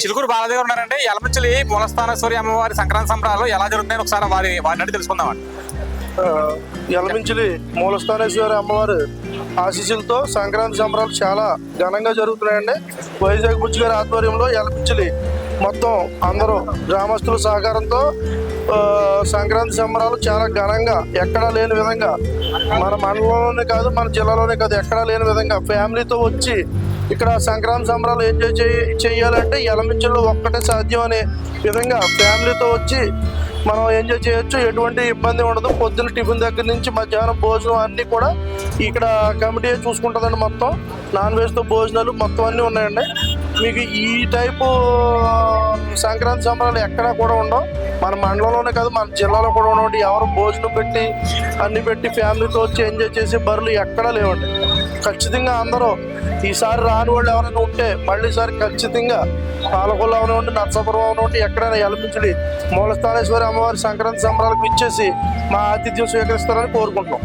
చిలుకూరు బాలదేవి ఉన్నారంటే యలమంచిలి మూలస్థానేశ్వరి అమ్మవారి సంక్రాంతి సంబరాలు ఎలా జరుగుతున్నాయని ఒకసారి వారిని అడిగి తెలుసుకుందామండి. యలమంచిలి మూలస్థానేశ్వరి అమ్మవారి ఆశీస్సులతో సంక్రాంతి సంబరాలు చాలా ఘనంగా జరుగుతున్నాయండి. వైజాగ్ బుచ్చి గారి ఆధ్వర్యంలో యలమంచిలి మొత్తం అందరూ గ్రామస్తుల సహకారంతో సంక్రాంతి సంబరాలు చాలా ఘనంగా ఎక్కడా లేని విధంగా మన మండలంలోనే కాదు మన జిల్లాలోనే కాదు ఎక్కడా లేని విధంగా ఫ్యామిలీతో వచ్చి ఇక్కడ సంక్రాంతి సంబరాలు ఎంజాయ్ చేయాలంటే యలమంచిలిలో ఒక్కటే సాధ్యం అనే విధంగా ఫ్యామిలీతో వచ్చి మనం ఎంజాయ్ చేయొచ్చు. ఎటువంటి ఇబ్బంది ఉండదు. పొద్దున్న టిఫిన్ దగ్గర నుంచి మధ్యాహ్నం భోజనం అన్నీ కూడా ఇక్కడ కమిటీ చూసుకుంటుందండి. మొత్తం నాన్ వెజ్తో భోజనాలు మొత్తం అన్నీ ఉన్నాయండి. మీకు ఈ టైపు సంక్రాంతి సంబరాలు ఎక్కడా కూడా ఉండవు. మన మండలంలోనే కాదు మన జిల్లాలో కూడా ఉండవు. ఎవరు భోజనం పెట్టి అన్ని పెట్టి ఫ్యామిలీతో వచ్చి ఎంజాయ్ చేసే బరులు ఎక్కడా లేవండి. ఖచ్చితంగా అందరూ ఈసారి రాని వాళ్ళు ఎవరైనా ఉంటే మళ్ళీ ఈసారి ఖచ్చితంగా పాలకొల్లు అవనివ్వండి, నర్సాపురం అవనివ్వండి, ఎక్కడైనా యలమంచిలి మూలస్థానేశ్వరి అమ్మవారి సంక్రాంతి సంబరాలకు ఇచ్చేసి మా ఆతిథ్యం స్వీకరిస్తారని కోరుకుంటున్నాం.